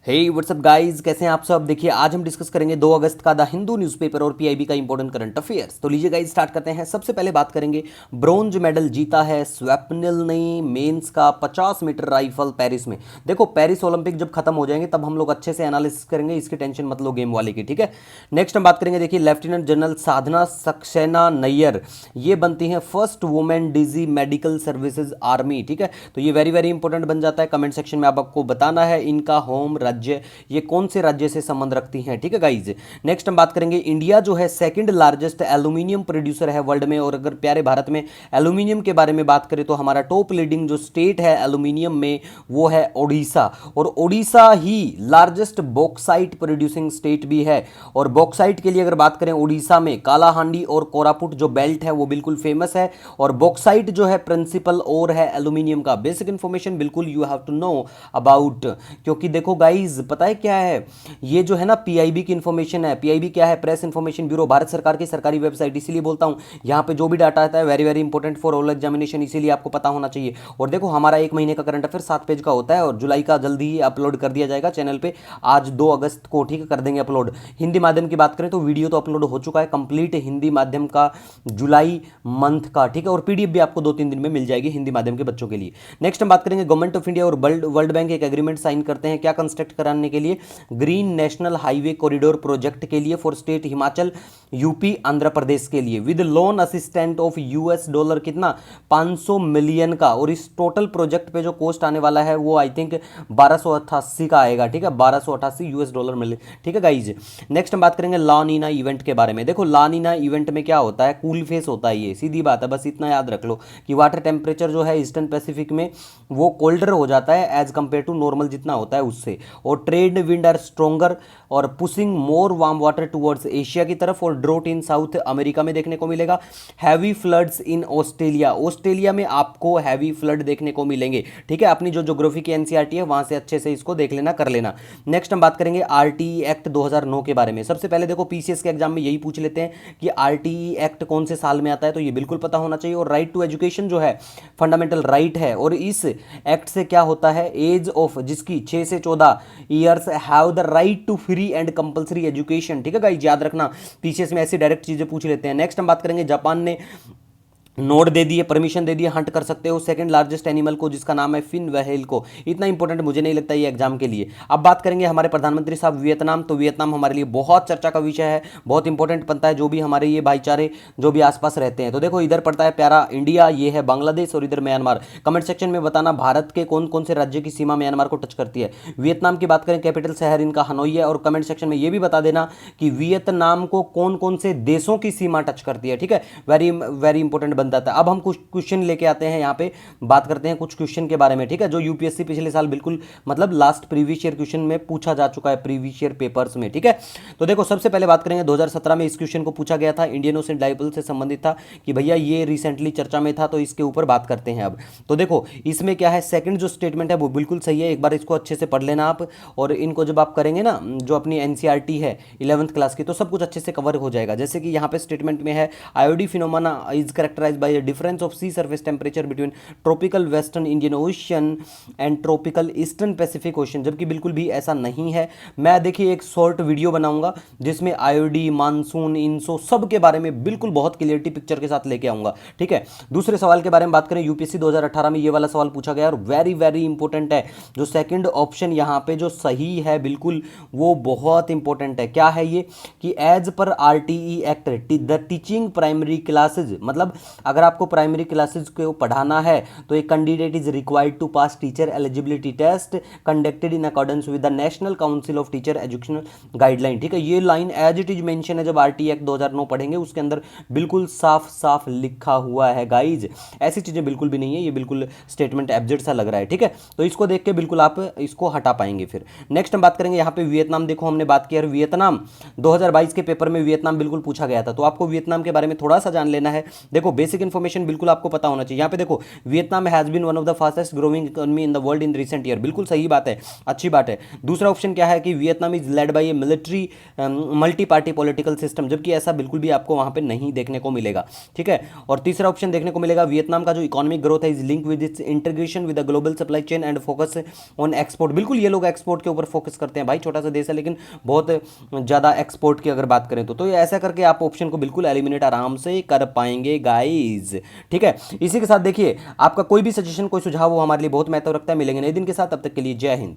हे WhatsApp guys, कैसे हैं आप सब। देखिए आज हम डिस्कस करेंगे 2 अगस्त का द हिंदू न्यूज़पेपर और पीआईबी का इंपॉर्टेंट करंट अफेयर्स। तो लीजिए गाइस स्टार्ट करते हैं। सबसे पहले बात करेंगे ब्रोंज मेडल जीता है स्वप्निल ने मेंस का 50 मीटर राइफल पेरिस में। देखो पेरिस ओलंपिक जब खत्म हो जाएंगे तब हम लोग अच्छे से एनालिसिस करेंगे, इसकी टेंशन मत लो गेम वाले की, ठीक है। नेक्स्ट हम बात करेंगे, देखिए लेफ्टिनेंट जनरल साधना सक्सेना नैयर ये बनती हैं first women DG medical services army, ठीक है। तो ये वेरी वेरी इंपॉर्टेंट बन जाता है। कमेंट सेक्शन में आपको बताना है इनका होम राज्य ये कौन से राज्य से संबंध रखती हैं, ठीक है गाइज। नेक्स्ट हम बात करेंगे, इंडिया जो है सेकंड लार्जेस्ट एल्यूमिनियम प्रोड्यूसर है वर्ल्ड में। और अगर प्यारे भारत में एल्यूमिनियम के बारे में बात करें तो हमारा टॉप लीडिंग जो स्टेट है एल्यूमिनियम में वो है ओडिशा। और ओडिशा ही लार्जेस्ट बॉक्साइट प्रोड्यूसिंग स्टेट भी है। और बॉक्साइट के लिए अगर बात करें ओडिशा में कालाहांडी और कोरापुट जो बेल्ट है वो बिल्कुल फेमस है। और बॉक्साइट जो है प्रिंसिपल और है एल्यूमिनियम का। बेसिक इंफॉर्मेशन बिल्कुल you have to know about, क्योंकि देखो गाइज पता है क्या है, ये जो है ना पीआईबी की इंफॉर्मेशन है। पीआईबी क्या है? प्रेस इंफॉर्मेशन ब्यूरो, भारत सरकार की सरकारी वेबसाइट। इसीलिए बोलता हूं यहां पे जो भी डाटा आता है very very important for all examination, इसीलिए आपको पता होना चाहिए। और देखो हमारा एक महीने का करंट अफेयर 7 पेज का होता है और जुलाई का जल्दी ही अपलोड कर दिया जाएगा चैनल पे। आज 2 अगस्त को, ठीक है, कर देंगे अपलोड। हिंदी माध्यम की बात करें तो वीडियो तो अपलोड हो चुका है कंप्लीट हिंदी माध्यम का जुलाई मंथ का, ठीक है। और पीडीएफ भी आपको 2-3 दिन में मिल जाएगी हिंदी माध्यम के बच्चों के लिए। नेक्स्ट हम बात करेंगे, गवर्नमेंट ऑफ इंडिया और वर्ल्ड बैंक एक एग्रीमेंट साइन करते हैं क्या कंस्ट्रक्ट कराने के लिए? Green national highway corridor project के लिए for state Himachal, UP, Andhra Pradesh के लिए with loan assistant of US dollar कितना 500 मिलियन का। और इस टोटल प्रोजेक्ट पे जो कॉस्ट आने वाला है वो आई थिंक 1288 का आएगा, ठीक है, 1288 यूएस डॉलर मिले, ठीक है गाइज। नेक्स्ट हम बात करेंगे ला नीना इवेंट के बारे में। देखो ला नीना इवेंट में क्या होता है, कूल फेस होता है, ये सीधी बात है, बस इतना याद रख लो कि वाटर टेम्परेचर जो है ईस्टर्न पैसिफिक में वो कोल्डर हो जाता है एज कंपेयर टू नॉर्मल जितना होता है उससे। और ट्रेड विंड आर स्ट्रोंगर और पुशिंग मोर वार्म वाटर टुवर्ड्स एशिया की तरफ। और ड्रोट इन साउथ अमेरिका में देखने को मिलेगा। Heavy floods in Australia, Australia में आपको हैवी फ्लड देखने को मिलेंगे, ठीक है। अपनी जो ज्योग्राफी की एनसीईआरटी है वहां से अच्छे से इसको देख लेना, कर लेना। नेक्स्ट हम बात करेंगे आरटीई एक्ट 2009 के बारे में। सबसे पहले देखो पीसीएस के एग्जाम में यही पूछ लेते हैं कि आरटीई एक्ट कौन से साल में आता है, तो ये बिल्कुल पता होना चाहिए। और राइट टू एजुकेशन जो है फंडामेंटल राइट है। और इस एक्ट से क्या होता है, एज ऑफ जिसकी 6 से 14 years have the right to free and compulsory education, ठीक है गाइस, याद रखना पीसीएस में ऐसी डायरेक्ट चीजें पूछ लेते हैं। नेक्स्ट हम बात करेंगे, जापान ने नोड दे दिए, परमिशन दे दिए, हंट कर सकते हो सेकंड लार्जेस्ट एनिमल को जिसका नाम है फिन व्हेल को। इतना इंपॉर्टेंट मुझे नहीं लगता ये एग्जाम के लिए। अब बात करेंगे हमारे प्रधानमंत्री साहब वियतनाम। तो वियतनाम हमारे लिए बहुत चर्चा का विषय है, बहुत इंपॉर्टेंट बनता है जो भी हमारे ये भाईचारे जो भी आसपास रहते हैं। तो देखो इधर पड़ता है प्यारा इंडिया, ये है बांग्लादेश और इधर म्यांमार। कमेंट सेक्शन में बताना भारत के कौन कौन से राज्य की सीमा म्यांमार को टच करती है। वियतनाम की बात करें कैपिटल शहर इनका हनोई है। और कमेंट सेक्शन में ये भी बता देना कि वियतनाम को कौन कौन से देशों की सीमा टच करती है, ठीक है। वेरी वेरी इंपॉर्टेंट बन जाता है। अब हम कुछ क्वेश्चन लेके आते हैं, यहाँ पे बात करते हैं कुछ क्वेश्चन के बारे में, ठीक है, जो यूपीएससी पिछले साल बिल्कुल मतलब लास्ट प्रीवियस ईयर क्वेश्चन में पूछा जा चुका है प्रीवियस ईयर पेपर्स में, ठीक है। तो देखो सबसे पहले बात करेंगे 2017 में इस क्वेश्चन को पूछा गया था, इंडियन ओशन डाइपोल से संबंधित था कि भैया ये रिसेंटली चर्चा में था, तो इसके ऊपर बात करते हैं अब। तो देखो इसमें क्या है, सेकंड जो स्टेटमेंट है वो बिल्कुल सही है, एक बार इसको अच्छे से पढ़ लेना आप। और इनको जब आप करेंगे ना जो अपनी एनसीईआरटी है 11th क्लास की, तो सब कुछ अच्छे से कवर हो जाएगा। जैसे कि यहाँ पे स्टेटमेंट में है IOD phenomena is characterised by difference of sea surface temperature between tropical western Indian Ocean and tropical eastern Pacific Ocean, जबकि बिल्कुल भी ऐसा नहीं है। मैं देखिए एक शॉर्ट वीडियो बनाऊंगा जिसमें आईओडी, मानसून, इंसो सब के बारे में बिल्कुल बहुत क्लियरिटी पिक्चर के साथ लेके आऊंगा, ठीक है। दूसरे सवाल के बारे में बात करें, यूपीएससी 2018 में ये वाला सवाल पूछा गया और वेरी वेरी इंपॉर्टेंट है। जो सेकंड ऑप्शन यहाँ पे जो सही है बिल्कुल वो बहुत इंपॉर्टेंट है। क्या है ये कि as per RTE Act the teaching primary classes, मतलब अगर आपको प्राइमरी क्लासेज को पढ़ाना है तो एक candidate is required to pass teacher eligibility test conducted in accordance with the National Council of Teacher Educational guideline, ठीक है। ये line as it is mention है, जब आरटीई एक्ट 2009 पढ़ेंगे उसके अंदर बिल्कुल साफ साफ लिखा हुआ है गाइज। ऐसी चीजें बिल्कुल भी नहीं है, ये बिल्कुल स्टेटमेंट एब्जेक्ट सा लग रहा है, ठीक है। तो इसको देख के बिल्कुल आप इसको हटा पाएंगे। फिर नेक्स्ट हम बात करेंगे यहाँ पे वियतनाम। देखो हमने बात की वियतनाम 2022 के पेपर में वियतनाम बिल्कुल पूछा गया था, तो आपको वियतनाम के बारे में थोड़ा सा जान लेना है। देखो बेसिक इन्फॉर्मेशन बिल्कुल आपको पता होना चाहिए। यहाँ पे देखो, Vietnam has been one of the fastest growing economy in the world in recent year, बिल्कुल सही बात है, अच्छी बात है। दूसरा ऑप्शन क्या है कि Vietnam is led by A military multi party political system, जबकि ऐसा बिल्कुल भी आपको वहाँ पे नहीं देखने को मिलेगा, ठीक है। और तीसरा ऑप्शन देखने को मिलेगा, वियतनाम का जो इकोनॉमिक ग्रोथ है is link with its integration with the global supply chain and focus on export, बिल्कुल ये लोग एक्सपोर्ट के ऊपर फोकस करते हैं भाई, छोटा सा देश है लेकिन बहुत ज़्यादा एक्सपोर्ट की अगर बात करें तो ये ऐसा करके आप ऑप्शन को बिल्कुल एलिमिनेट आराम से कर पाएंगे गाइज, ठीक है। इसी के साथ देखिए, आपका कोई भी सजेशन कोई सुझाव हो हमारे लिए बहुत महत्व रखता है। मिलेंगे नए दिन के साथ, तब तक के लिए जय हिंद।